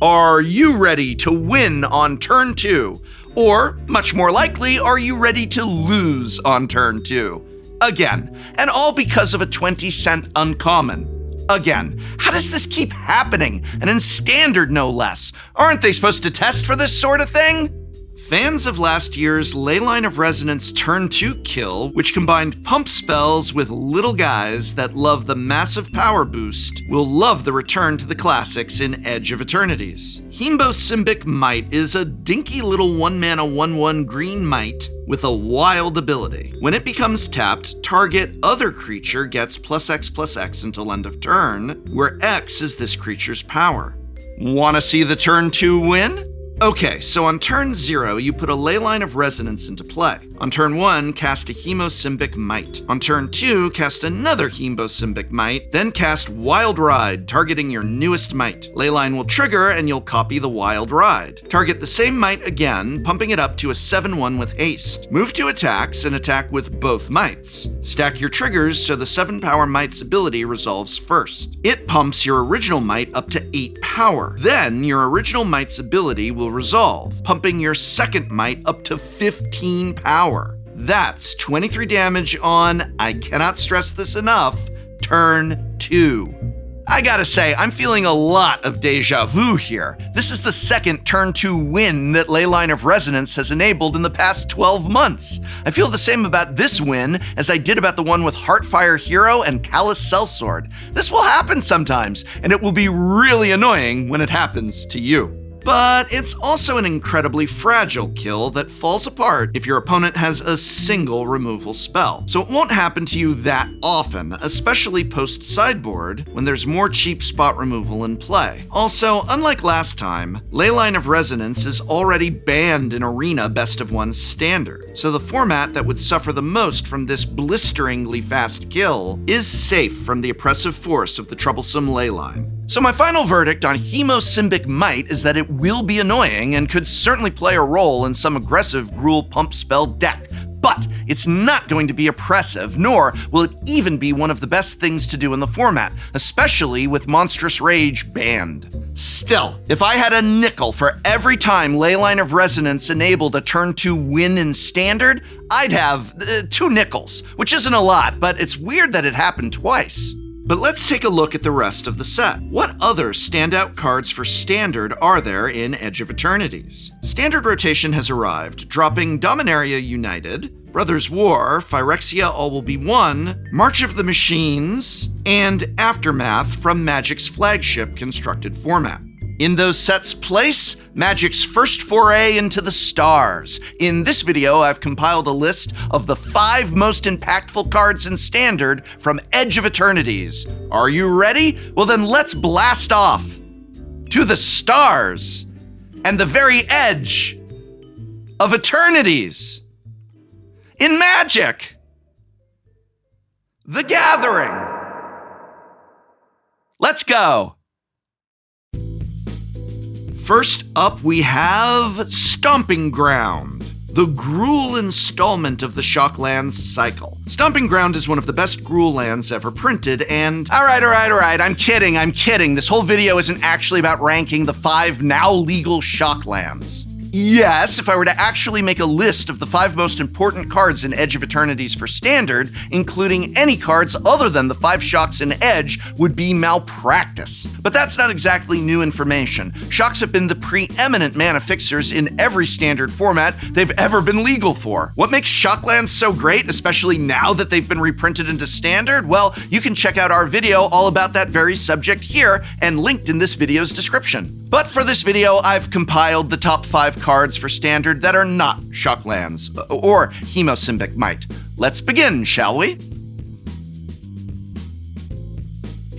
Are you ready to win on turn 2? Or, much more likely, are you ready to lose on turn 2? Again, and all because of a 20-cent uncommon. Again, how does this keep happening? And in Standard, no less. Aren't they supposed to test for this sort of thing? Fans of last year's Leyline of Resonance Turn 2 kill, which combined pump spells with little guys that love the massive power boost, will love the return to the classics in Edge of Eternities. Hemboyic Might is a dinky little 1-mana 1/1 green might with a wild ability. When it becomes tapped, target other creature gets +X/+X until end of turn, where X is this creature's power. Wanna see the turn 2 win? Okay, so on turn 0, you put a Leyline of Resonance into play. On turn 1, cast a Hemboyic Might. On turn 2, cast another Hemboyic Might, then cast Wild Ride, targeting your newest might. Leyline will trigger and you'll copy the Wild Ride. Target the same might again, pumping it up to a 7/1 with haste. Move to attacks and attack with both mights. Stack your triggers so the 7-power might's ability resolves first. It pumps your original might up to 8 power. Then your original might's ability will resolve, pumping your second might up to 15 power. That's 23 damage on, I cannot stress this enough, turn 2. I gotta say, I'm feeling a lot of deja vu here. This is the second turn 2 win that Leyline of Resonance has enabled in the past 12 months. I feel the same about this win as I did about the one with Heartfire Hero and Callous Sellsword. This will happen sometimes, and it will be really annoying when it happens to you. But it's also an incredibly fragile kill that falls apart if your opponent has a single removal spell. So it won't happen to you that often, especially post-sideboard, when there's more cheap spot removal in play. Also, unlike last time, Leyline of Resonance is already banned in Arena Best of 1 Standard, so the format that would suffer the most from this blisteringly fast kill is safe from the oppressive force of the troublesome Leyline. So my final verdict on Hemboyic Might is that it will be annoying and could certainly play a role in some aggressive Gruul pump spell deck, but it's not going to be oppressive, nor will it even be one of the best things to do in the format, especially with Monstrous Rage banned. Still, if I had a nickel for every time Leyline of Resonance enabled a turn 2 win in Standard, I'd have 2 nickels, which isn't a lot, but it's weird that it happened twice. But let's take a look at the rest of the set. What other standout cards for Standard are there in Edge of Eternities? Standard rotation has arrived, dropping Dominaria United, Brothers War, Phyrexia All Will Be One, March of the Machines, and Aftermath from Magic's flagship constructed format. In those sets' place, Magic's first foray into the stars. In this video, I've compiled a list of the 5 most impactful cards in Standard from Edge of Eternities. Are you ready? Well then let's blast off to the stars and the very edge of Eternities. In Magic, The Gathering. Let's go. First up, we have Stomping Ground, the Gruul installment of the Shocklands cycle. Stomping Ground is one of the best Gruul lands ever printed, and all right, I'm kidding. This whole video isn't actually about ranking the 5 now legal Shocklands. Yes, if I were to actually make a list of the 5 most important cards in Edge of Eternities for Standard, including any cards other than the 5 shocks in Edge, would be malpractice. But that's not exactly new information. Shocks have been the preeminent mana fixers in every Standard format they've ever been legal for. What makes Shocklands so great, especially now that they've been reprinted into Standard? Well, you can check out our video all about that very subject here and linked in this video's description. But for this video, I've compiled the top 5 cards for Standard that are not Shocklands or Hemboyic Might. Let's begin, shall we?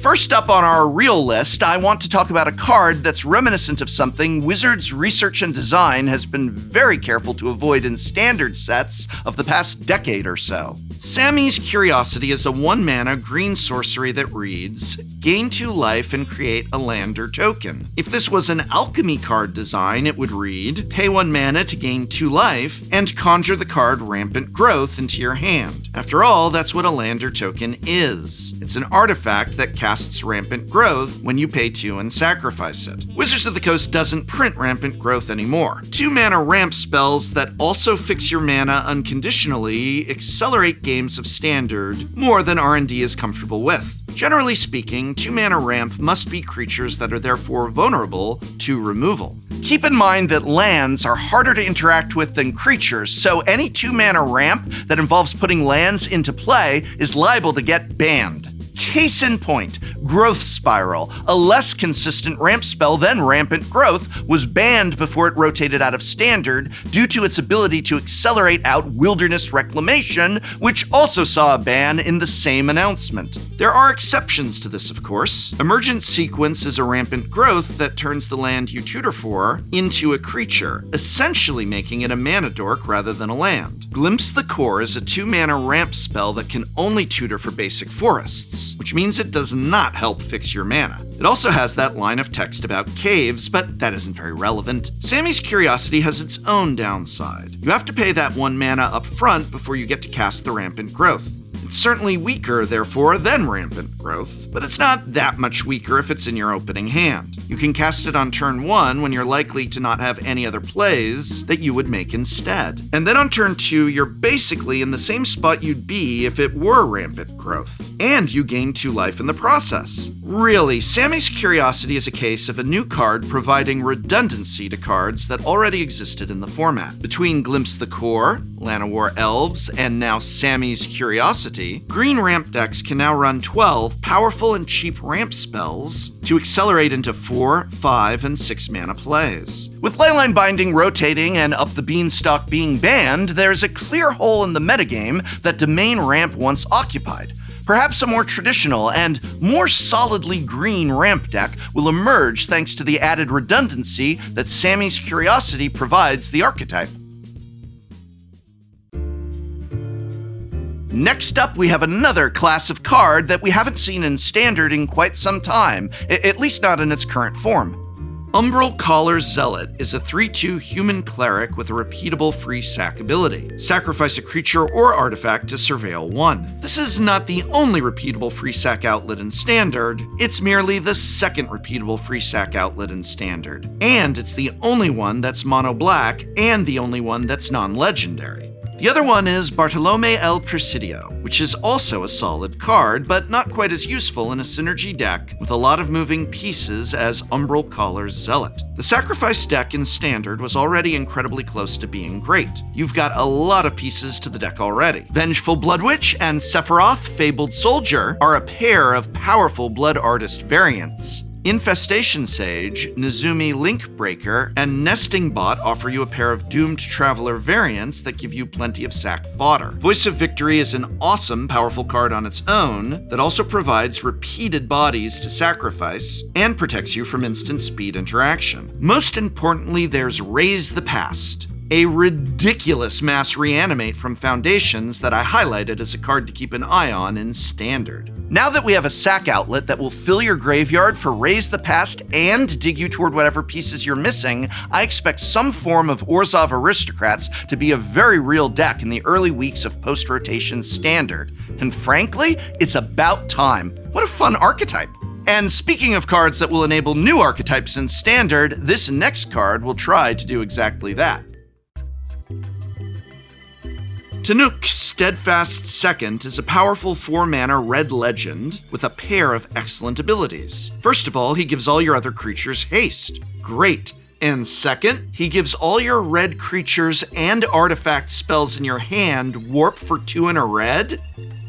First up on our real list, I want to talk about a card that's reminiscent of something Wizards Research and Design has been very careful to avoid in Standard sets of the past decade or so. Sammys Curiosity is a 1-mana green sorcery that reads, gain 2 life and create a land or token. If this was an alchemy card design, it would read, pay 1 mana to gain 2 life and conjure the card Rampant Growth into your hand. After all, that's what a land or token is. It's an artifact that casts casts Rampant Growth when you pay 2 and sacrifice it. Wizards of the Coast doesn't print Rampant Growth anymore. 2-mana ramp spells that also fix your mana unconditionally accelerate games of Standard more than R&D is comfortable with. Generally speaking, 2-mana ramp must be creatures that are therefore vulnerable to removal. Keep in mind that lands are harder to interact with than creatures, so any 2-mana ramp that involves putting lands into play is liable to get banned. Case in point, Growth Spiral, a less consistent ramp spell than Rampant Growth, was banned before it rotated out of Standard due to its ability to accelerate out Wilderness Reclamation, which also saw a ban in the same announcement. There are exceptions to this, of course. Emergent Sequence is a Rampant Growth that turns the land you tutor for into a creature, essentially making it a mana dork rather than a land. Glimpse the Core is a 2-mana ramp spell that can only tutor for basic forests, which means it does not help fix your mana. It also has that line of text about caves, but that isn't very relevant. Sammy's Curiosity has its own downside. You have to pay that 1 mana up front before you get to cast the Rampant Growth. It's certainly weaker, therefore, than Rampant Growth, but it's not that much weaker if it's in your opening hand. You can cast it on turn 1 when you're likely to not have any other plays that you would make instead. And then on turn 2, you're basically in the same spot you'd be if it were Rampant Growth. And you gain 2 life in the process. Really, Sammy's Curiosity is a case of a new card providing redundancy to cards that already existed in the format. Between Glimpse the Core, Llanowar Elves, and now Sammy's Curiosity, green ramp decks can now run 12 powerful and cheap ramp spells to accelerate into 4, 5, and 6 mana plays. With Leyline Binding rotating and Up the Beanstalk being banned, there's a clear hole in the metagame that Domain Ramp once occupied. Perhaps a more traditional and more solidly green ramp deck will emerge thanks to the added redundancy that Sammy's Curiosity provides the archetype. Next up, we have another class of card that we haven't seen in Standard in quite some time, at least not in its current form. Umbrell Caller's Zealot is a 3/2 human cleric with a repeatable free sack ability. Sacrifice a creature or artifact to surveil 1. This is not the only repeatable free sack outlet in Standard, it's merely the second repeatable free sack outlet in Standard. And it's the only one that's mono-black and the only one that's non-legendary. The other one is Bartolome El Presidio, which is also a solid card, but not quite as useful in a synergy deck with a lot of moving pieces as Umbrell Caller's Zealot. The Sacrifice deck in Standard was already incredibly close to being great. You've got a lot of pieces to the deck already. Vengeful Blood Witch and Sephiroth Fabled Soldier are a pair of powerful Blood Artist variants. Infestation Sage, Nezumi Linkbreaker, and Nesting Bot offer you a pair of Doomed Traveler variants that give you plenty of sack fodder. Voice of Victory is an awesome, powerful card on its own that also provides repeated bodies to sacrifice and protects you from instant speed interaction. Most importantly, there's Raise the Past, a ridiculous mass reanimate from Foundations that I highlighted as a card to keep an eye on in Standard. Now that we have a sack outlet that will fill your graveyard for Raise the Past and dig you toward whatever pieces you're missing, I expect some form of Orzhov Aristocrats to be a very real deck in the early weeks of post-rotation Standard. And frankly, it's about time. What a fun archetype. And speaking of cards that will enable new archetypes in Standard, this next card will try to do exactly that. Tanuk, Steadfast Second, is a powerful 4-mana red legend with a pair of excellent abilities. First of all, he gives all your other creatures haste. Great. And second, he gives all your red creatures and artifact spells in your hand warp for 2 and a red?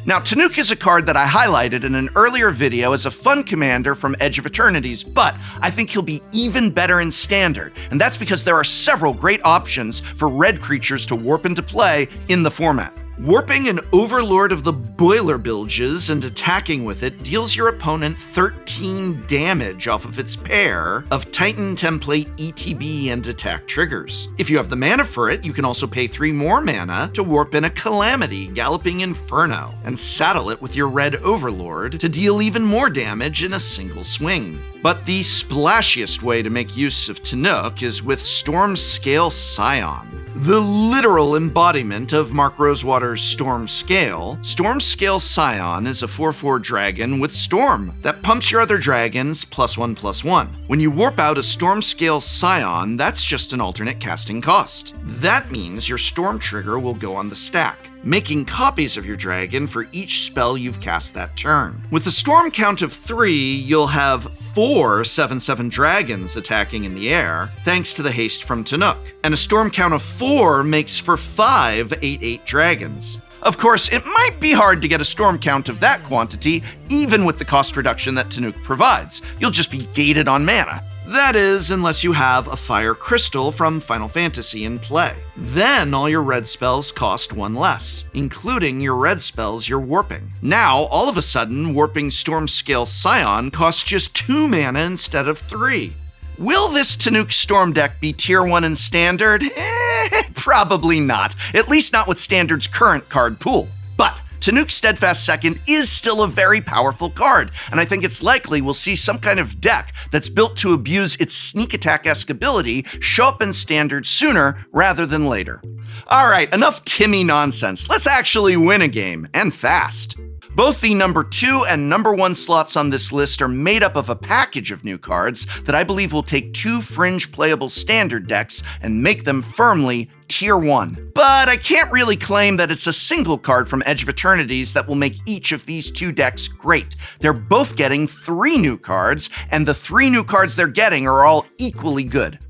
Now, Tanuk is a card that I highlighted in an earlier video as a fun commander from Edge of Eternities, but I think he'll be even better in Standard, and that's because there are several great options for red creatures to warp into play in the format. Warping an Overlord of the Boiler Bilges and attacking with it deals your opponent 13 damage off of its pair of Titan template ETB and attack triggers. If you have the mana for it, you can also pay 3 more mana to warp in a Calamity Galloping Inferno and saddle it with your red Overlord to deal even more damage in a single swing. But the splashiest way to make use of Tanuk is with Storm Scale Scion. The literal embodiment of Mark Rosewater's Storm Scale Scion is a 4/4 dragon with Storm that pumps your other dragons +1/+1. When you warp out a Storm Scale Scion, that's just an alternate casting cost. That means your Storm trigger will go on the stack, making copies of your dragon for each spell you've cast that turn. With a storm count of 3, you'll have 4 7/7 dragons attacking in the air, thanks to the haste from Tanuk. And a storm count of 4 makes for 5 8/8 dragons. Of course, it might be hard to get a storm count of that quantity, even with the cost reduction that Tanuk provides. You'll just be gated on mana. That is, unless you have a fire crystal from Final Fantasy in play. Then all your red spells cost 1 less, including your red spells you're warping. Now, all of a sudden, warping Storm Scale Scion costs just 2 mana instead of 3. Will this Tanuk Storm deck be Tier 1 in Standard? Probably not. At least not with Standard's current card pool. But Tanuk Steadfast Second is still a very powerful card, and I think it's likely we'll see some kind of deck that's built to abuse its sneak attack-esque ability show up in Standard sooner rather than later. Alright, enough Timmy nonsense. Let's actually win a game, and fast. Both the number 2 and number 1 slots on this list are made up of a package of new cards that I believe will take 2 fringe playable Standard decks and make them firmly Tier 1. But I can't really claim that it's a single card from Edge of Eternities that will make each of these 2 decks great. They're both getting 3 new cards, and the 3 new cards they're getting are all equally good.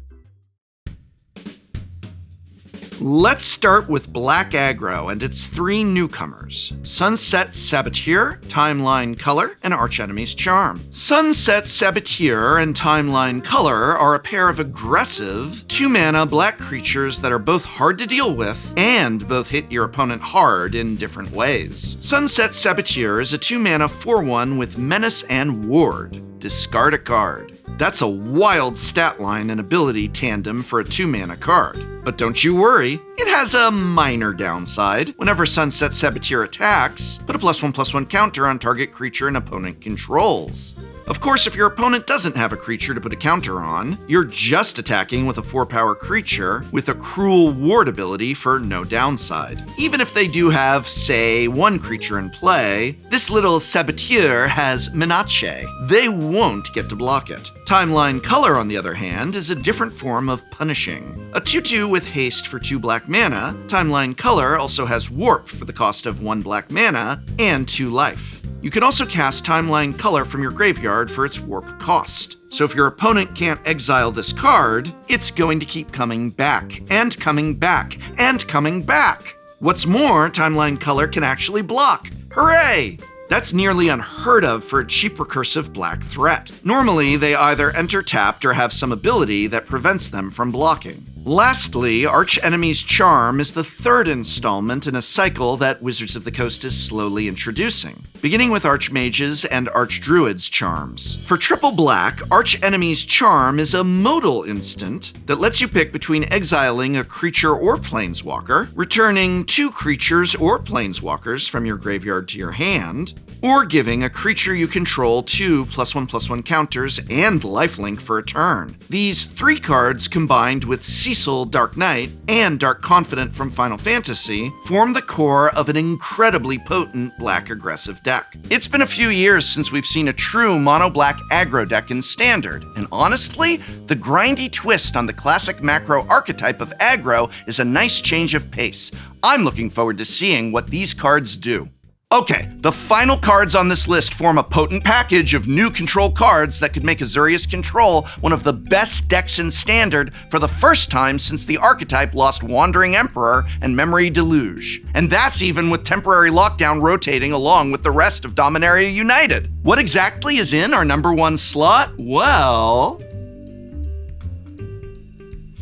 Let's start with Black Aggro and its 3 newcomers: Sunset Saboteur, Timeline Color, and Archenemy's Charm. Sunset Saboteur and Timeline Color are a pair of aggressive 2-mana black creatures that are both hard to deal with and both hit your opponent hard in different ways. Sunset Saboteur is a 2-mana 4/1 with Menace and Ward. Discard a card. That's a wild stat line and ability tandem for a 2-mana card. But don't you worry, it has a minor downside. Whenever Sunset Saboteur attacks, put a +1/+1 counter on target creature an opponent controls. Of course, if your opponent doesn't have a creature to put a counter on, you're just attacking with a 4-power creature with a Cruel Ward ability for no downside. Even if they do have, say, 1 creature in play, this little Saboteur has Menace. They won't get to block it. Timeline Color, on the other hand, is a different form of punishing. A 2/2 with haste for 2 black mana, Timeline Color also has Warp for the cost of 1 black mana and 2 life. You can also cast Timeline Color from your graveyard for its warp cost. So if your opponent can't exile this card, it's going to keep coming back, and coming back, and coming back. What's more, Timeline Color can actually block. Hooray! That's nearly unheard of for a cheap recursive black threat. Normally, they either enter tapped or have some ability that prevents them from blocking. Lastly, Archenemy's Charm is the 3rd installment in a cycle that Wizards of the Coast is slowly introducing, beginning with Archmages and Archdruids charms. For triple black, Archenemy's Charm is a modal instant that lets you pick between exiling a creature or planeswalker, returning 2 creatures or planeswalkers from your graveyard to your hand, or giving a creature you control 2 +1/+1 counters and lifelink for a turn. These 3 cards, combined with Cecil, Dark Knight, and Dark Confidant from Final Fantasy, form the core of an incredibly potent black aggressive deck. It's been a few years since we've seen a true mono-black aggro deck in Standard, and honestly, the grindy twist on the classic macro archetype of aggro is a nice change of pace. I'm looking forward to seeing what these cards do. Okay, the final cards on this list form a potent package of new control cards that could make Azurius Control one of the best decks in Standard for the first time since the archetype lost Wandering Emperor and Memory Deluge. And that's even with Temporary Lockdown rotating along with the rest of Dominaria United. What exactly is in our number 1 slot? Well,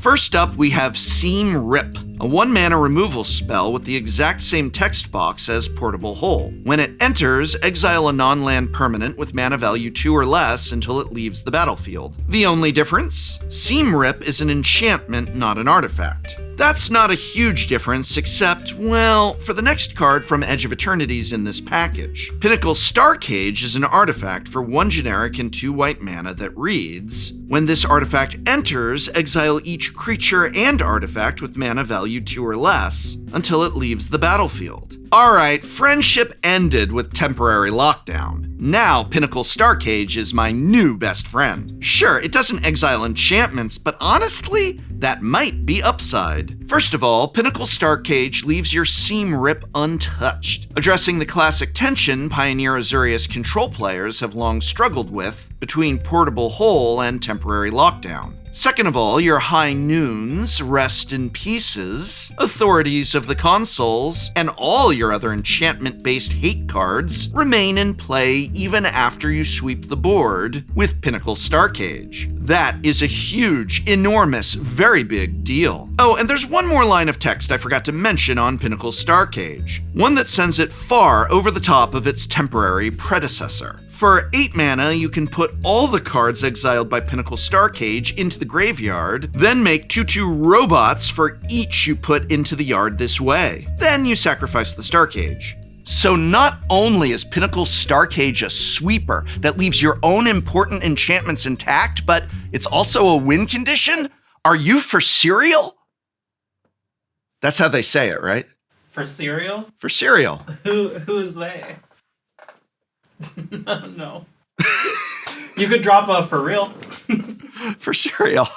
first up, we have Seam Rip, a 1-mana removal spell with the exact same text box as Portable Hole. When it enters, exile a non-land permanent with mana value 2 or less until it leaves the battlefield. The only difference? Seam Rip is an enchantment, not an artifact. That's not a huge difference, except, well, for the next card from Edge of Eternities in this package. Pinnacle Star Cage is an artifact for 1 generic and 2 white mana that reads, when this artifact enters, exile each creature and artifact with mana value 2 or less until it leaves the battlefield. Alright, friendship ended with temporary lockdown. Now Pinnacle Star Cage is my new best friend. Sure, it doesn't exile enchantments, but honestly, that might be upside. First of all, Pinnacle Star Cage leaves your seam rip untouched, addressing the classic tension Pioneer Azorius control players have long struggled with between portable hole and temporary lockdown. Second of all, your High Noons, Rest in Pieces, Authorities of the Consoles, and all your other enchantment-based hate cards remain in play even after you sweep the board with Pinnacle Star Cage. That is a huge, enormous, very big deal. Oh, and there's one more line of text I forgot to mention on Pinnacle Star Cage, one that sends it far over the top of its temporary predecessor. For 8 mana, you can put all the cards exiled by Pinnacle Star Cage into the graveyard, then make 2/2 robots for each you put into the yard this way. Then you sacrifice the Star Cage. So not only is Pinnacle Star Cage a sweeper that leaves your own important enchantments intact, but it's also a win condition? Are you for cereal? That's how they say it, right? For cereal? For cereal. Who is they? No. You could drop a for real. For cereal.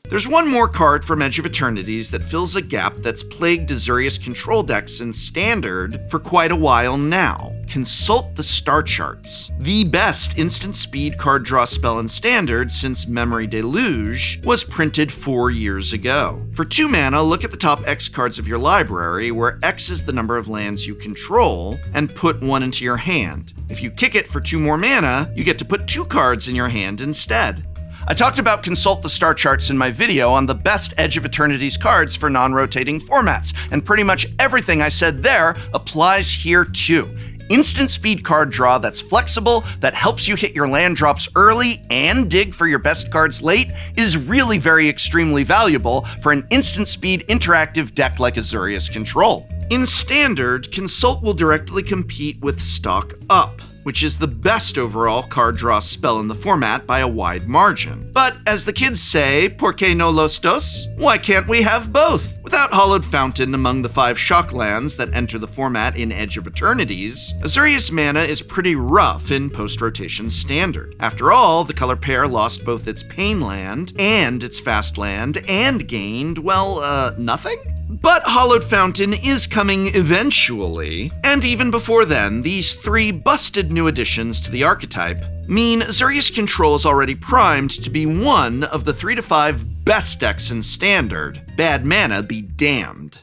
There's one more card from Edge of Eternities that fills a gap that's plagued Azorius control decks in Standard for quite a while now. Consult the Star Charts. The best instant speed card draw spell in Standard since Memory Deluge was printed 4 years ago. For 2 mana, look at the top X cards of your library, where X is the number of lands you control, and put 1 into your hand. If you kick it for 2 more mana, you get to put 2 cards in your hand instead. I talked about Consult the Star Charts in my video on the best Edge of Eternities cards for non-rotating formats, and pretty much everything I said there applies here too. Instant speed card draw that's flexible, that helps you hit your land drops early and dig for your best cards late, is really very extremely valuable for an instant speed interactive deck like Azorius Control. In Standard, Consult will directly compete with Stock Up, which is the best overall card draw spell in the format by a wide margin. But as the kids say, ¿por qué no los dos? Why can't we have both? Without Hallowed Fountain among the 5 shock lands that enter the format in Edge of Eternities, Azorius mana is pretty rough in post-rotation Standard. After all, the color pair lost both its Pain land and its Fast land and gained, well, nothing? But Hallowed Fountain is coming eventually, and even before then, these 3 busted new additions to the archetype mean Azorius Control is already primed to be one of the 3 to 5 best decks in Standard. Bad mana be damned.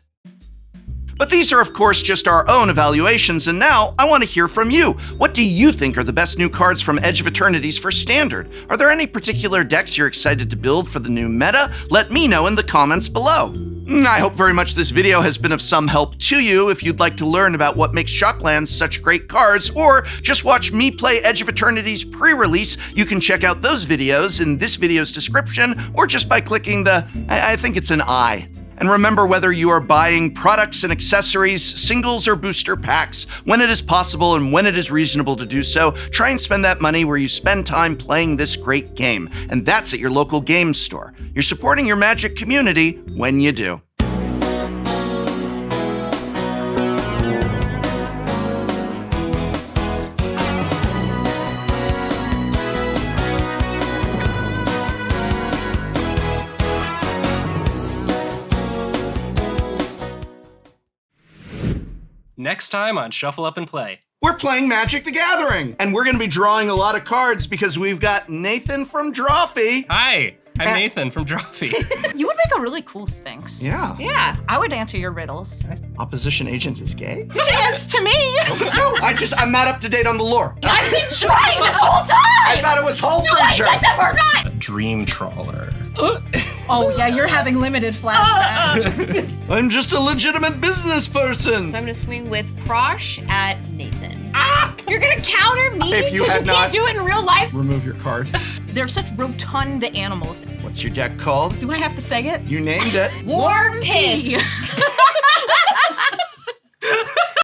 But these are of course just our own evaluations, and now I want to hear from you. What do you think are the best new cards from Edge of Eternities for Standard? Are there any particular decks you're excited to build for the new meta? Let me know in the comments below. I hope very much this video has been of some help to you. If you'd like to learn about what makes Shocklands such great cards, or just watch me play Edge of Eternities pre-release, you can check out those videos in this video's description, or just by clicking the, I think it's an I. And remember, whether you are buying products and accessories, singles or booster packs, when it is possible and when it is reasonable to do so, try and spend that money where you spend time playing this great game. And that's at your local game store. You're supporting your Magic community when you do. Next time on Shuffle Up and Play. We're playing Magic the Gathering, and we're gonna be drawing a lot of cards because we've got Nathan from Drawfee. Hi, I'm Nathan from Drawfee. You would make a really cool Sphinx. Yeah. Yeah, I would answer your riddles. Opposition agent is gay? She is to me. No, I'm not up to date on the lore. I've been trying this whole time. I thought it was Hull Do I Creature. get them or not? Dream Trawler. Oh yeah, you're having limited flashbacks. I'm just a legitimate business person. So I'm gonna swing with Prosh at Nathan. You're gonna counter me If you because had you can't not- do it in real life. Remove your card. They're such rotund animals. What's your deck called? Do I have to say it? You named it. Warm piss.